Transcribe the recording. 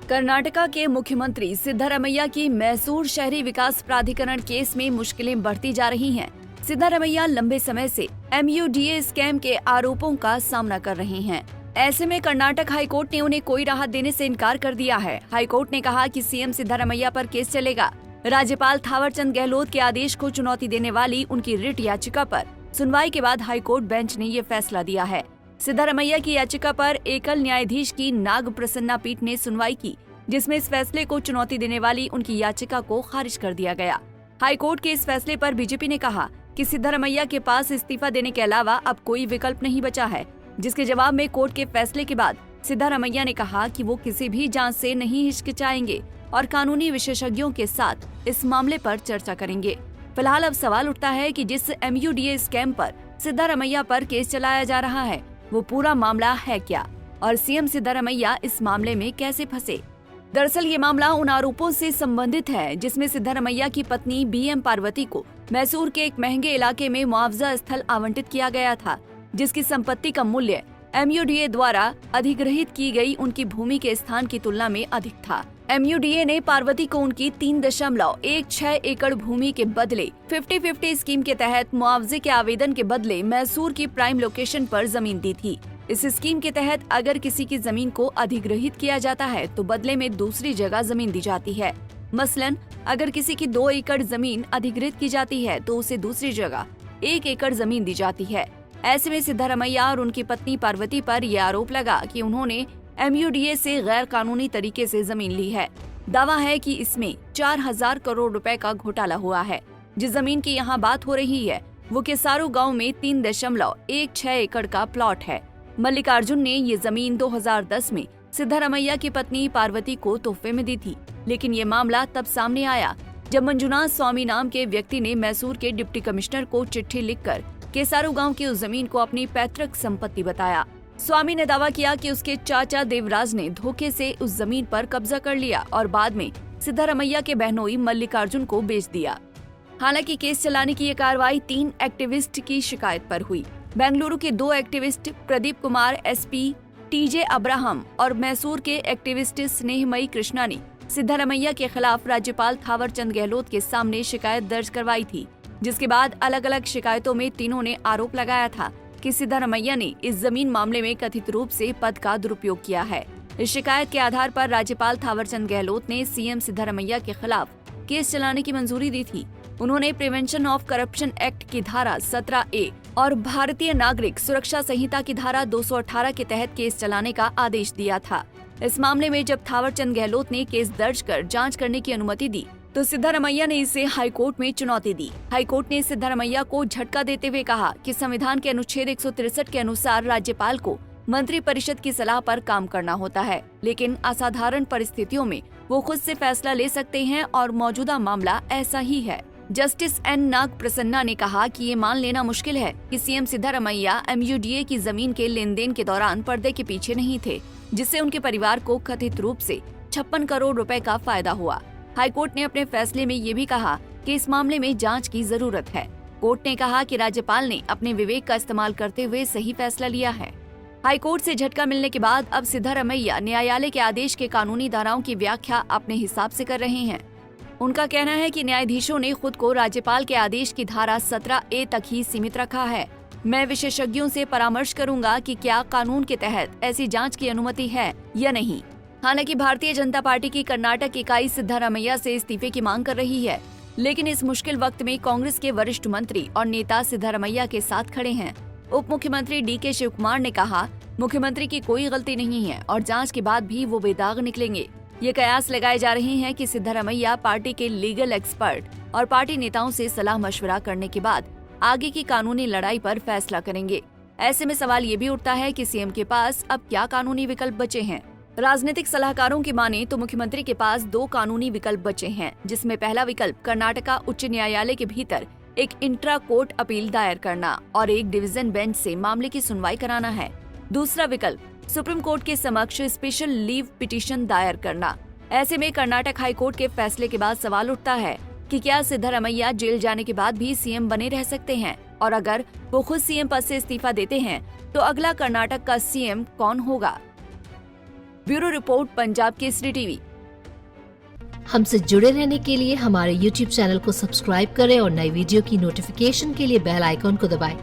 कर्नाटका के मुख्यमंत्री सिद्धारमैया की मैसूर शहरी विकास प्राधिकरण केस में मुश्किलें बढ़ती जा रही हैं। सिद्धारमैया लंबे समय से MUDA स्कैम के आरोपों का सामना कर रहे हैं। ऐसे में कर्नाटक हाईकोर्ट ने उन्हें कोई राहत देने से इनकार कर दिया है। हाईकोर्ट ने कहा कि CM सिद्धारमैया पर केस चलेगा। राज्यपाल थावरचंद गहलोत के आदेश को चुनौती देने वाली उनकी रिट याचिका पर सुनवाई के बाद हाईकोर्ट बेंच ने ये फैसला दिया है। सिद्धारमैया की याचिका पर एकल न्यायाधीश की नाग प्रसन्ना पीठ ने सुनवाई की, जिसमें इस फैसले को चुनौती देने वाली उनकी याचिका को खारिज कर दिया गया। हाईकोर्ट के इस फैसले पर बीजेपी ने कहा कि सिद्धारमैया के पास इस्तीफा देने के अलावा अब कोई विकल्प नहीं बचा है, जिसके जवाब में कोर्ट के फैसले के बाद सिद्धारमैया ने कहा कि वो किसी भी जांच से नहीं हिचकिचाएंगे और कानूनी विशेषज्ञों के साथ इस मामले पर चर्चा करेंगे। फिलहाल अब सवाल उठता है कि जिस MUDA स्कैम पर सिद्धारमैया पर केस चलाया जा रहा है वो पूरा मामला है क्या और CM सिद्धारमैया इस मामले में कैसे फंसे। दरअसल ये मामला उन आरोपों से संबंधित है जिसमें सिद्धारमैया की पत्नी BM पार्वती को मैसूर के एक महंगे इलाके में मुआवजा स्थल आवंटित किया गया था, जिसकी संपत्ति का मूल्य MUDA द्वारा अधिग्रहित की गई उनकी भूमि के स्थान की तुलना में अधिक था। MUDA ने पार्वती को उनकी 3.16 एकड़ भूमि के बदले 50-50 स्कीम के तहत मुआवजे के आवेदन के बदले मैसूर की प्राइम लोकेशन पर जमीन दी थी। इस स्कीम के तहत अगर किसी की जमीन को अधिग्रहित किया जाता है तो बदले में दूसरी जगह जमीन दी जाती है। मसलन अगर किसी की 2 एकड़ जमीन अधिग्रहित की जाती है तो उसे दूसरी जगह 1 एकड़ जमीन दी जाती है। ऐसे में सिद्धारमैया और उनकी पत्नी पार्वती पर यह आरोप लगा कि उन्होंने MUDA से गैर कानूनी तरीके से जमीन ली है। दावा है कि इसमें 4000 करोड़ रुपए का घोटाला हुआ है। जिस जमीन की यहाँ बात हो रही है वो केसारू गांव में 3.16 एकड़ का प्लॉट है। मल्लिकार्जुन ने ये जमीन 2010 में सिद्धारमैया की पत्नी पार्वती को तोहफे में दी थी, लेकिन ये मामला तब सामने आया जब मंजुनाथ स्वामी नाम के व्यक्ति ने मैसूर के डिप्टी कमिश्नर को चिट्ठी लिखकर केसारू गांव की उस जमीन को अपनी पैतृक संपत्ति बताया। स्वामी ने दावा किया कि उसके चाचा देवराज ने धोखे से उस जमीन पर कब्जा कर लिया और बाद में सिद्धारमैया के बहनोई मल्लिकार्जुन को बेच दिया। हालांकि केस चलाने की ये कार्रवाई 3 एक्टिविस्ट की शिकायत पर हुई। बेंगलुरु के 2 activist Pradeep Kumar SP, TJ Abraham और मैसूर के एक्टिविस्ट स्नेहमयी कृष्णा ने सिद्धारमैया के खिलाफ राज्यपाल थावरचंद गहलोत के सामने शिकायत दर्ज करवाई थी, जिसके बाद अलग अलग शिकायतों में तीनों ने आरोप लगाया था कि सिद्धारमैया ने इस जमीन मामले में कथित रूप से पद का दुरुपयोग किया है। इस शिकायत के आधार पर राज्यपाल थावरचंद गहलोत ने CM सिद्धारमैया के खिलाफ केस चलाने की मंजूरी दी थी। उन्होंने प्रिवेंशन ऑफ करप्शन एक्ट की धारा 17A और भारतीय नागरिक सुरक्षा संहिता की धारा 218 के तहत केस चलाने का आदेश दिया था। इस मामले में जब थावरचंद गहलोत ने केस दर्ज कर जांच करने की अनुमति दी तो सिद्धारमैया ने इसे हाईकोर्ट में चुनौती दी। हाईकोर्ट ने सिद्धारमैया को झटका देते हुए कहा कि संविधान के अनुच्छेद 163 के अनुसार राज्यपाल को मंत्री परिषद की सलाह पर काम करना होता है, लेकिन असाधारण परिस्थितियों में वो खुद से फैसला ले सकते हैं और मौजूदा मामला ऐसा ही है। जस्टिस N नाग प्रसन्ना ने कहा कि ये मान लेना मुश्किल है कि CM सिद्धारमैया MUDA की जमीन के लेन देन के दौरान पर्दे के पीछे नहीं थे, जिससे उनके परिवार को कथित रूप से 56 करोड़ रुपए का फायदा हुआ। हाईकोर्ट ने अपने फैसले में ये भी कहा कि इस मामले में जांच की जरूरत है। कोर्ट ने कहा कि राज्यपाल ने अपने विवेक का इस्तेमाल करते हुए सही फैसला लिया है। हाईकोर्ट से झटका मिलने के बाद अब सिद्धारमैया न्यायालय के आदेश के कानूनी धाराओं की व्याख्या अपने हिसाब से कर रहे हैं। उनका कहना है कि न्यायाधीशों ने खुद को राज्यपाल के आदेश की धारा 17A तक ही सीमित रखा है। मैं विशेषज्ञों से परामर्श करूंगा कि क्या कानून के तहत ऐसी जांच की अनुमति है या नहीं। हालांकि भारतीय जनता पार्टी की कर्नाटक इकाई सिद्धारमैया से इस्तीफे की मांग कर रही है, लेकिन इस मुश्किल वक्त में कांग्रेस के वरिष्ठ मंत्री और नेता सिद्धारमैया के साथ खड़े हैं। उप मुख्यमंत्री DK शिवकुमार ने कहा, मुख्यमंत्री की कोई गलती नहीं है और जांच के बाद भी वो बेदाग निकलेंगे। ये कयास लगाए जा रहे हैं कि सिद्धारमैया पार्टी के लीगल एक्सपर्ट और पार्टी नेताओं से सलाह मशवरा करने के बाद आगे की कानूनी लड़ाई पर फैसला करेंगे। ऐसे में सवाल ये भी उठता है कि CM के पास अब क्या कानूनी विकल्प बचे हैं। राजनीतिक सलाहकारों की माने तो मुख्यमंत्री के पास 2 कानूनी विकल्प बचे हैं, जिसमें पहला विकल्प कर्नाटका उच्च न्यायालय के भीतर एक इंट्रा कोर्ट अपील दायर करना और एक डिवीजन बेंच से मामले की सुनवाई कराना है। दूसरा विकल्प सुप्रीम कोर्ट के समक्ष स्पेशल लीव पिटीशन दायर करना। ऐसे में कर्नाटक हाईकोर्ट के फैसले के बाद सवाल उठता है कि क्या सिद्धारमैया जेल जाने के बाद भी CM बने रह सकते हैं, और अगर वो खुद CM पद से इस्तीफा देते हैं तो अगला कर्नाटक का CM कौन होगा। Bureau report, Punjab Kesari TV. हमसे जुड़े रहने के लिए हमारे YouTube चैनल को सब्सक्राइब करें और नई वीडियो की नोटिफिकेशन के लिए बेल आइकॉन को दबाएं।